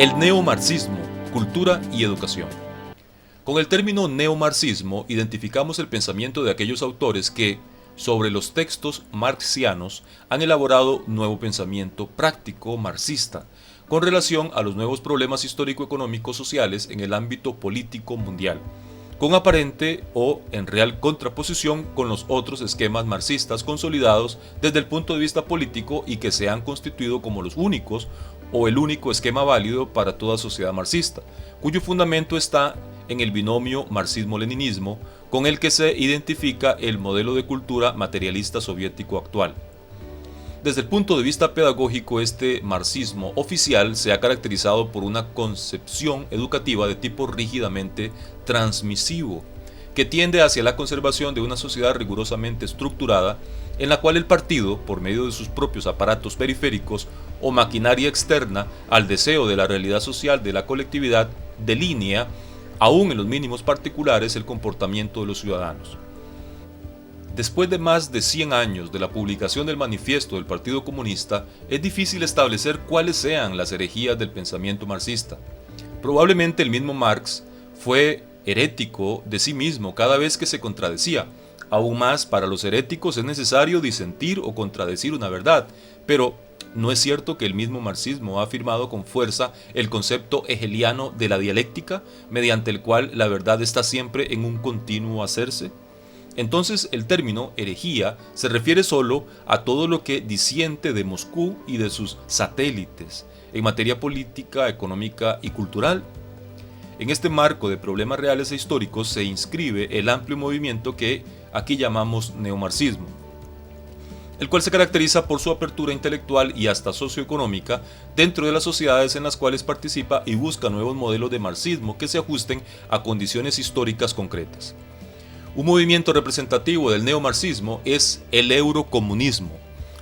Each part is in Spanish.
El neomarxismo, cultura y educación. Con el término neomarxismo identificamos el pensamiento de aquellos autores que, sobre los textos marxianos, han elaborado nuevo pensamiento práctico marxista con relación a los nuevos problemas histórico-económicos sociales en el ámbito político mundial, con aparente o en real contraposición con los otros esquemas marxistas consolidados desde el punto de vista político y que se han constituido como los únicos o el único esquema válido para toda sociedad marxista, cuyo fundamento está en el binomio marxismo-leninismo con el que se identifica el modelo de cultura materialista soviético actual. Desde el punto de vista pedagógico, este marxismo oficial se ha caracterizado por una concepción educativa de tipo rígidamente transmisivo, que tiende hacia la conservación de una sociedad rigurosamente estructurada en la cual el partido, por medio de sus propios aparatos periféricos o maquinaria externa al deseo de la realidad social de la colectividad, delinea, aún en los mínimos particulares, el comportamiento de los ciudadanos. Después de más de 100 años de la publicación del manifiesto del Partido Comunista, es difícil establecer cuáles sean las herejías del pensamiento marxista. Probablemente el mismo Marx fue herético de sí mismo cada vez que se contradecía. Aún más, para los heréticos es necesario disentir o contradecir una verdad, pero ¿no es cierto que el mismo marxismo ha afirmado con fuerza el concepto hegeliano de la dialéctica, mediante el cual la verdad está siempre en un continuo hacerse? Entonces el término herejía se refiere solo a todo lo que disiente de Moscú y de sus satélites en materia política, económica y cultural. En este marco de problemas reales e históricos se inscribe el amplio movimiento que aquí llamamos neomarxismo, el cual se caracteriza por su apertura intelectual y hasta socioeconómica dentro de las sociedades en las cuales participa y busca nuevos modelos de marxismo que se ajusten a condiciones históricas concretas. Un movimiento representativo del neomarxismo es el eurocomunismo,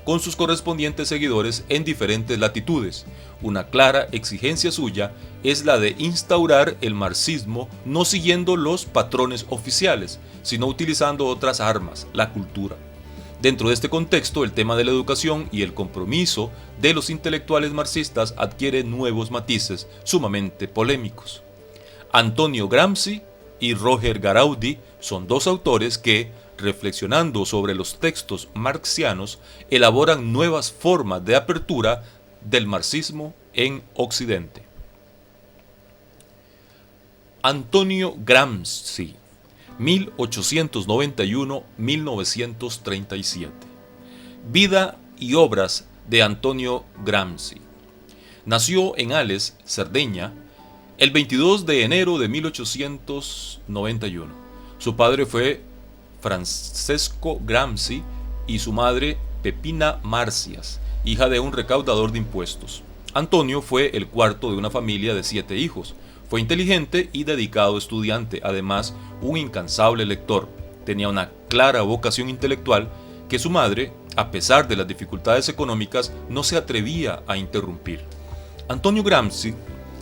con sus correspondientes seguidores en diferentes latitudes. Una clara exigencia suya es la de instaurar el marxismo no siguiendo los patrones oficiales, sino utilizando otras armas, la cultura. Dentro de este contexto, el tema de la educación y el compromiso de los intelectuales marxistas adquiere nuevos matices sumamente polémicos. Antonio Gramsci y Roger Garaudi son dos autores que, reflexionando sobre los textos marxianos, elaboran nuevas formas de apertura del marxismo en Occidente. Antonio Gramsci, 1891-1937. Vida y obras de Antonio Gramsci. Nació en Ales, Cerdeña, el 22 de enero de 1891. Su padre fue Francesco Gramsci y su madre Pepina Marcias, hija de un recaudador de impuestos. Antonio fue el cuarto de una familia de 7 hijos. Fue inteligente y dedicado estudiante, además un incansable lector. Tenía una clara vocación intelectual que su madre, a pesar de las dificultades económicas, no se atrevía a interrumpir. Antonio Gramsci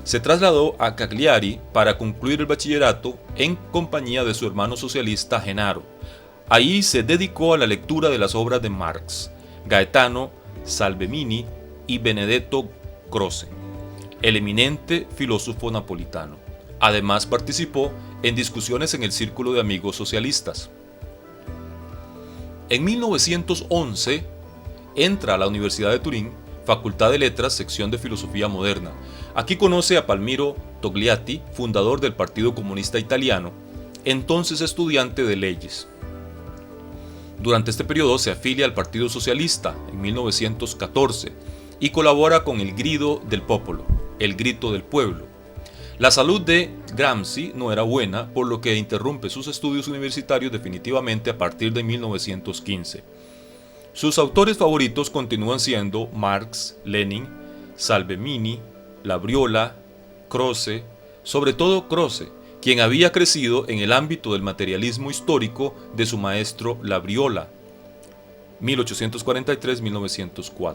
se trasladó a Cagliari para concluir el bachillerato en compañía de su hermano socialista Genaro. Ahí se dedicó a la lectura de las obras de Marx, Gaetano Salvemini y Benedetto Croce, el eminente filósofo napolitano. Además participó en discusiones en el Círculo de Amigos Socialistas. En 1911 entra a la Universidad de Turín, Facultad de Letras, sección de Filosofía Moderna. Aquí conoce a Palmiro Togliatti, fundador del Partido Comunista Italiano, entonces estudiante de leyes. Durante este periodo se afilia al Partido Socialista en 1914 y colabora con el Grido del Popolo, el Grito del Pueblo. La salud de Gramsci no era buena, por lo que interrumpe sus estudios universitarios definitivamente a partir de 1915. Sus autores favoritos continúan siendo Marx, Lenin, Salvemini, Labriola, Croce, sobre todo Croce, quien había crecido en el ámbito del materialismo histórico de su maestro Labriola, 1843-1904.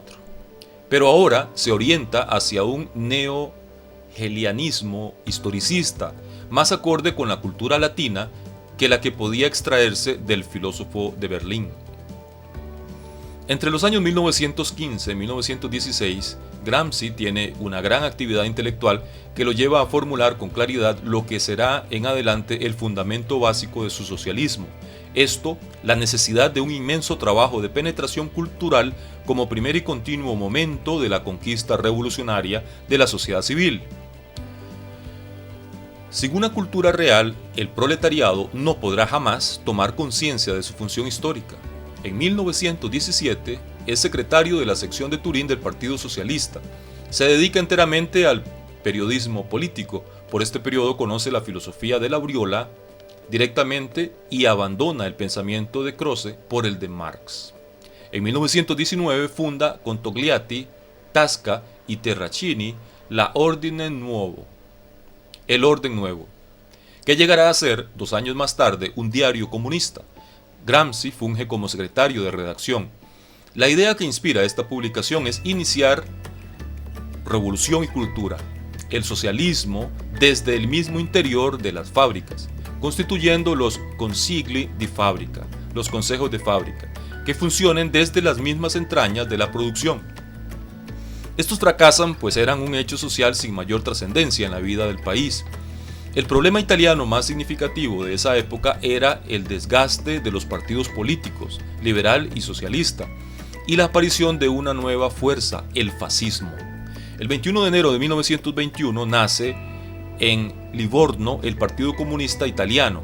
Pero ahora se orienta hacia un neo-hegelianismo historicista, más acorde con la cultura latina que la que podía extraerse del filósofo de Berlín. Entre los años 1915 y 1916, Gramsci tiene una gran actividad intelectual que lo lleva a formular con claridad lo que será en adelante el fundamento básico de su socialismo. Esto, la necesidad de un inmenso trabajo de penetración cultural como primer y continuo momento de la conquista revolucionaria de la sociedad civil. Sin una cultura real, el proletariado no podrá jamás tomar conciencia de su función histórica. En 1917, es secretario de la sección de Turín del Partido Socialista. Se dedica enteramente al periodismo político. Por este periodo conoce la filosofía de la Briola directamente y abandona el pensamiento de Croce por el de Marx. En 1919 funda con Togliatti, Tasca y Terracini la Ordine Nuovo, el Orden Nuevo, que llegará a ser, 2 años más tarde, un diario comunista. Gramsci funge como secretario de redacción. La idea que inspira esta publicación es iniciar revolución y cultura, el socialismo desde el mismo interior de las fábricas, constituyendo los consigli di fabbrica, los consejos de fábrica, que funcionen desde las mismas entrañas de la producción. Estos fracasan, pues eran un hecho social sin mayor trascendencia en la vida del país. El problema italiano más significativo de esa época era el desgaste de los partidos políticos, liberal y socialista, y la aparición de una nueva fuerza, el fascismo. El 21 de enero de 1921 nace en Livorno el Partido Comunista Italiano.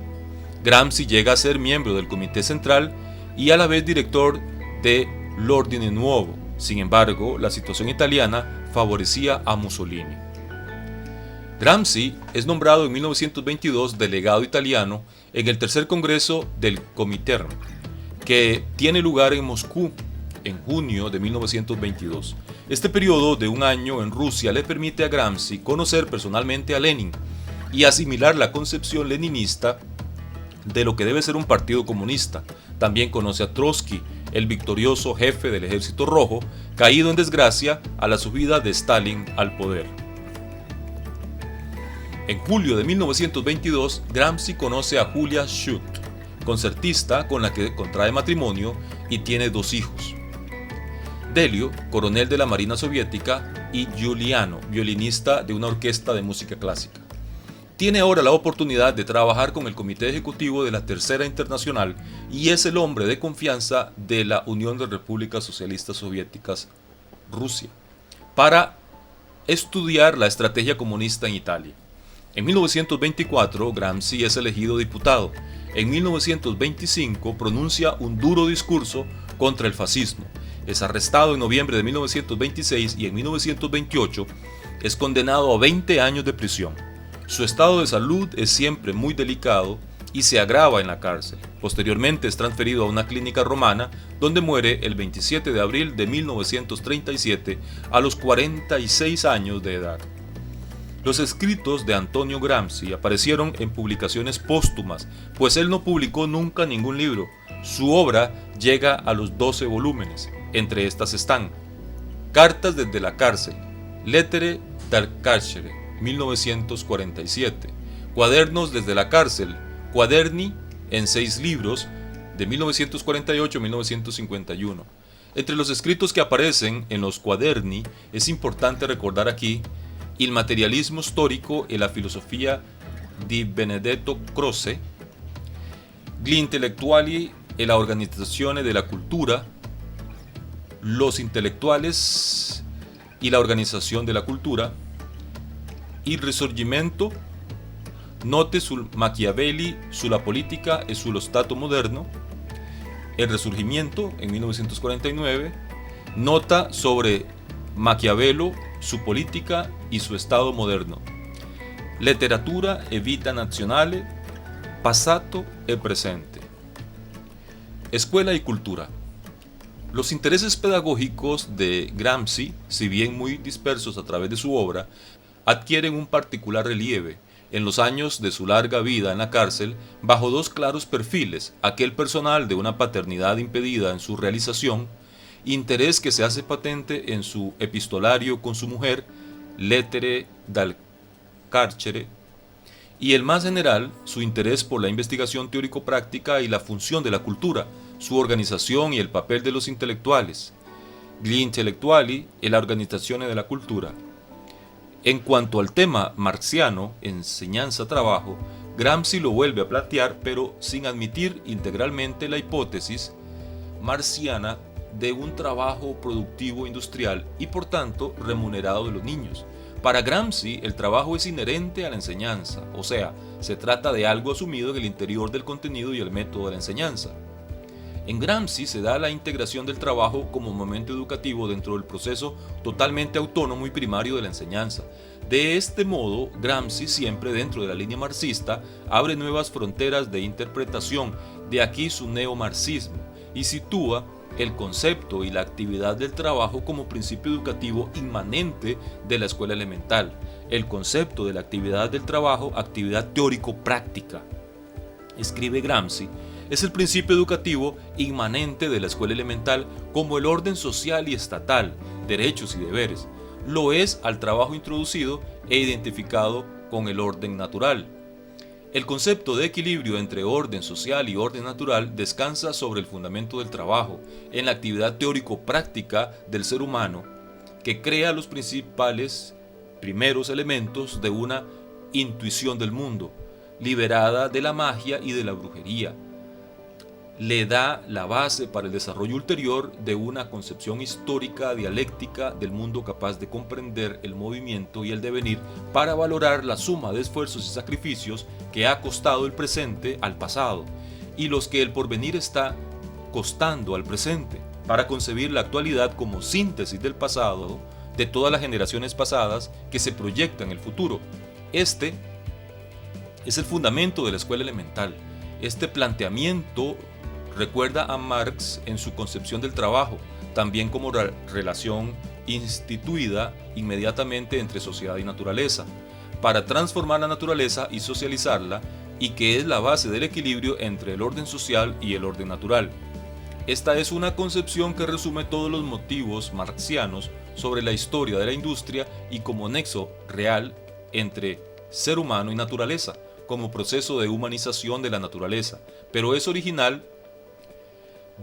Gramsci llega a ser miembro del Comité Central y a la vez director de l'Ordine Nuovo. Sin embargo, la situación italiana favorecía a Mussolini. Gramsci es nombrado en 1922 delegado italiano en el tercer congreso del Comintern, que tiene lugar en Moscú en junio de 1922. Este periodo de un año en Rusia le permite a Gramsci conocer personalmente a Lenin y asimilar la concepción leninista de lo que debe ser un partido comunista. También conoce a Trotsky, el victorioso jefe del Ejército Rojo, caído en desgracia a la subida de Stalin al poder. En julio de 1922, Gramsci conoce a Julia Schutt, concertista con la que contrae matrimonio y tiene 2 hijos. Delio, coronel de la Marina Soviética, y Giuliano, violinista de una orquesta de música clásica. Tiene ahora la oportunidad de trabajar con el Comité Ejecutivo de la Tercera Internacional y es el hombre de confianza de la Unión de Repúblicas Socialistas Soviéticas, Rusia, para estudiar la estrategia comunista en Italia. En 1924, Gramsci es elegido diputado. En 1925 pronuncia un duro discurso contra el fascismo. Es arrestado en noviembre de 1926 y en 1928 es condenado a 20 años de prisión. Su estado de salud es siempre muy delicado y se agrava en la cárcel. Posteriormente es transferido a una clínica romana donde muere el 27 de abril de 1937 a los 46 años de edad. Los escritos de Antonio Gramsci aparecieron en publicaciones póstumas, pues él no publicó nunca ningún libro. Su obra llega a los 12 volúmenes. Entre estas están Cartas desde la cárcel, Lettere dal carcere, 1947, Cuadernos desde la cárcel, Quaderni en 6 libros, de 1948 a 1951. Entre los escritos que aparecen en los Quaderni es importante recordar aquí Il materialismo storico e la filosofia di Benedetto Croce, Gli intellettuali e la organizzazione della cultura, Los intelectuales y la organización de la cultura, Il Risorgimento, Note sul Machiavelli, sulla politica e sullo Stato moderno, El Resurgimiento en 1949, Nota sobre Maquiavelo, su política y su Estado moderno, Letteratura e vita nazionale, Passato e presente. Escuela y cultura. Los intereses pedagógicos de Gramsci, si bien muy dispersos a través de su obra, adquieren un particular relieve en los años de su larga vida en la cárcel bajo 2 claros perfiles: aquel personal de una paternidad impedida en su realización, interés que se hace patente en su epistolario con su mujer, Lettere dal carcere, y el más general, su interés por la investigación teórico-práctica y la función de la cultura, su organización y el papel de los intelectuales. gli intellettuali e la organizzazione della cultura. En cuanto al tema marxiano, enseñanza-trabajo, Gramsci lo vuelve a plantear, pero sin admitir integralmente la hipótesis marxiana de un trabajo productivo industrial y por tanto remunerado de los niños. Para Gramsci, el trabajo es inherente a la enseñanza, o sea, se trata de algo asumido en el interior del contenido y el método de la enseñanza. En Gramsci se da la integración del trabajo como momento educativo dentro del proceso totalmente autónomo y primario de la enseñanza. De este modo, Gramsci, siempre dentro de la línea marxista, abre nuevas fronteras de interpretación, de aquí su neomarxismo, y sitúa el concepto y la actividad del trabajo como principio educativo inmanente de la escuela elemental. El concepto de la actividad del trabajo, actividad teórico-práctica, escribe Gramsci, es el principio educativo inmanente de la escuela elemental como el orden social y estatal, derechos y deberes. Lo es al trabajo introducido e identificado con el orden natural. El concepto de equilibrio entre orden social y orden natural descansa sobre el fundamento del trabajo, en la actividad teórico-práctica del ser humano, que crea los primeros elementos de una intuición del mundo, liberada de la magia y de la brujería. Le da la base para el desarrollo ulterior de una concepción histórica dialéctica del mundo capaz de comprender el movimiento y el devenir para valorar la suma de esfuerzos y sacrificios que ha costado el presente al pasado y los que el porvenir está costando al presente, para concebir la actualidad como síntesis del pasado de todas las generaciones pasadas que se proyectan en el futuro. Este es el fundamento de la escuela elemental. Este planteamiento recuerda a Marx en su concepción del trabajo, también como relación instituida inmediatamente entre sociedad y naturaleza, para transformar la naturaleza y socializarla, y que es la base del equilibrio entre el orden social y el orden natural. Esta es una concepción que resume todos los motivos marxianos sobre la historia de la industria y como nexo real entre ser humano y naturaleza, como proceso de humanización de la naturaleza, pero es original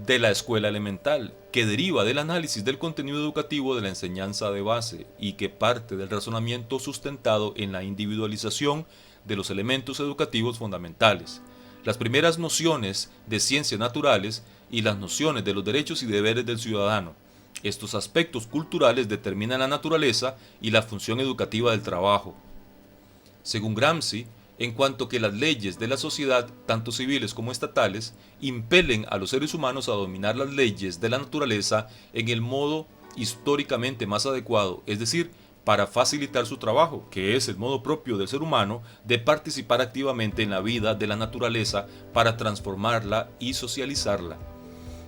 de la escuela elemental, que deriva del análisis del contenido educativo de la enseñanza de base y que parte del razonamiento sustentado en la individualización de los elementos educativos fundamentales, las primeras nociones de ciencias naturales y las nociones de los derechos y deberes del ciudadano. Estos aspectos culturales determinan la naturaleza y la función educativa del trabajo. Según Gramsci, en cuanto que las leyes de la sociedad, tanto civiles como estatales, impelen a los seres humanos a dominar las leyes de la naturaleza en el modo históricamente más adecuado, es decir, para facilitar su trabajo, que es el modo propio del ser humano de participar activamente en la vida de la naturaleza para transformarla y socializarla.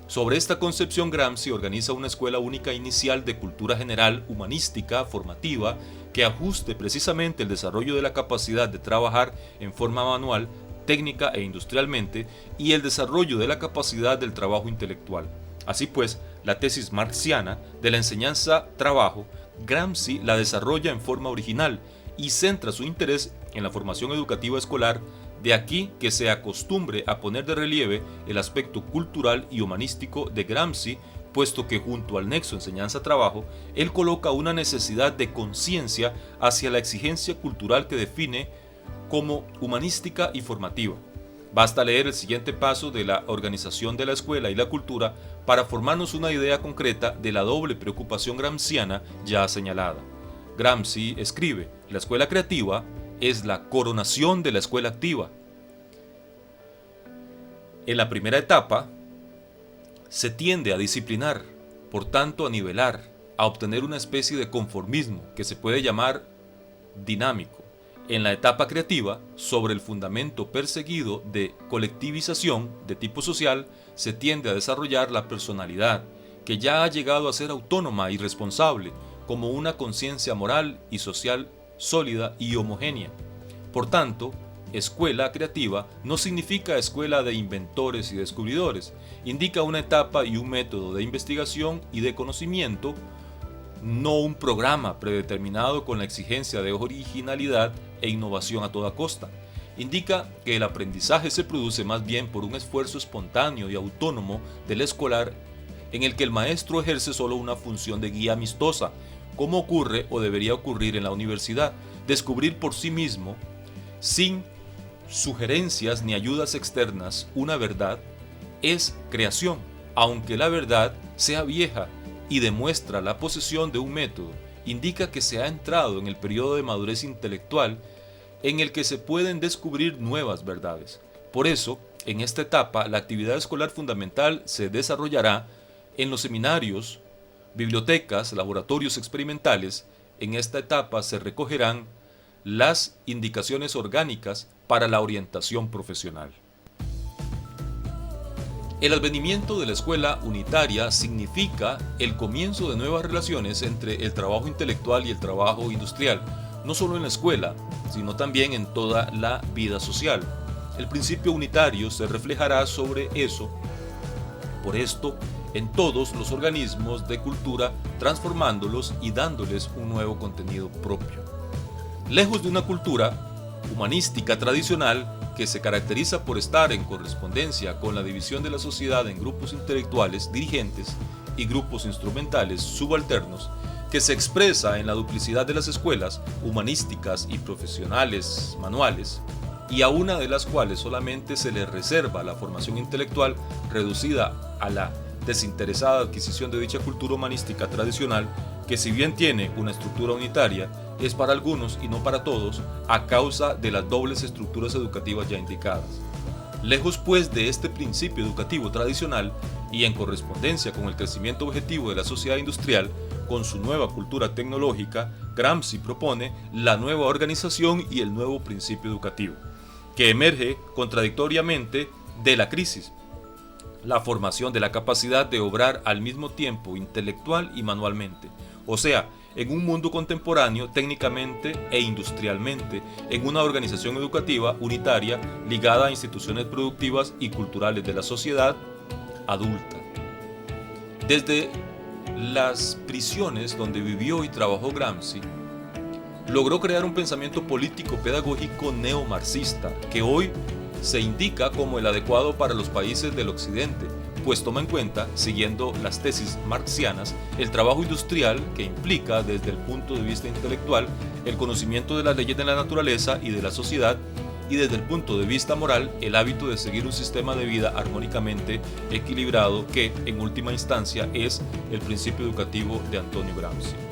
Sobre esta concepción, Gramsci organiza una escuela única inicial de cultura general, humanística, formativa, que ajuste precisamente el desarrollo de la capacidad de trabajar en forma manual, técnica e industrialmente, y el desarrollo de la capacidad del trabajo intelectual. Así pues, la tesis marxiana de la enseñanza-trabajo, Gramsci la desarrolla en forma original y centra su interés en la formación educativa escolar. De aquí que se acostumbre a poner de relieve el aspecto cultural y humanístico de Gramsci, puesto que junto al nexo enseñanza-trabajo, él coloca una necesidad de conciencia hacia la exigencia cultural que define como humanística y formativa. Basta leer el siguiente paso de la organización de la escuela y la cultura para formarnos una idea concreta de la doble preocupación gramsciana ya señalada. Gramsci escribe: la escuela creativa es la coronación de la escuela activa. En la primera etapa, se tiende a disciplinar, por tanto a nivelar, a obtener una especie de conformismo que se puede llamar dinámico. En la etapa creativa, sobre el fundamento perseguido de colectivización de tipo social, se tiende a desarrollar la personalidad, que ya ha llegado a ser autónoma y responsable, como una conciencia moral y social sólida y homogénea. Por tanto, escuela creativa no significa escuela de inventores y descubridores, indica una etapa y un método de investigación y de conocimiento, no un programa predeterminado con la exigencia de originalidad e innovación a toda costa. Indica que el aprendizaje se produce más bien por un esfuerzo espontáneo y autónomo del escolar en el que el maestro ejerce solo una función de guía amistosa, como ocurre o debería ocurrir en la universidad, descubrir por sí mismo, sin sugerencias ni ayudas externas, una verdad, es creación, aunque la verdad sea vieja y demuestra la posesión de un método, indica que se ha entrado en el periodo de madurez intelectual en el que se pueden descubrir nuevas verdades. Por eso, en esta etapa, la actividad escolar fundamental se desarrollará en los seminarios, bibliotecas, laboratorios experimentales. En esta etapa se recogerán las indicaciones orgánicas para la orientación profesional. El advenimiento de la escuela unitaria significa el comienzo de nuevas relaciones entre el trabajo intelectual y el trabajo industrial, no solo en la escuela, sino también en toda la vida social. El principio unitario se reflejará sobre eso, por esto, en todos los organismos de cultura, transformándolos y dándoles un nuevo contenido propio. Lejos de una cultura humanística tradicional que se caracteriza por estar en correspondencia con la división de la sociedad en grupos intelectuales dirigentes y grupos instrumentales subalternos, que se expresa en la duplicidad de las escuelas humanísticas y profesionales manuales, y a una de las cuales solamente se le reserva la formación intelectual reducida a la desinteresada adquisición de dicha cultura humanística tradicional, que si bien tiene una estructura unitaria, es para algunos y no para todos a causa de las dobles estructuras educativas ya indicadas. Lejos pues de este principio educativo tradicional y en correspondencia con el crecimiento objetivo de la sociedad industrial, con su nueva cultura tecnológica, Gramsci propone la nueva organización y el nuevo principio educativo, que emerge contradictoriamente de la crisis, la formación de la capacidad de obrar al mismo tiempo intelectual y manualmente, o sea, en un mundo contemporáneo técnicamente e industrialmente, en una organización educativa unitaria ligada a instituciones productivas y culturales de la sociedad adulta. Desde las prisiones donde vivió y trabajó Gramsci, logró crear un pensamiento político-pedagógico neomarxista que hoy se indica como el adecuado para los países del occidente, pues toma en cuenta, siguiendo las tesis marxianas, el trabajo industrial que implica desde el punto de vista intelectual el conocimiento de las leyes de la naturaleza y de la sociedad, y desde el punto de vista moral el hábito de seguir un sistema de vida armónicamente equilibrado que, en última instancia, es el principio educativo de Antonio Gramsci.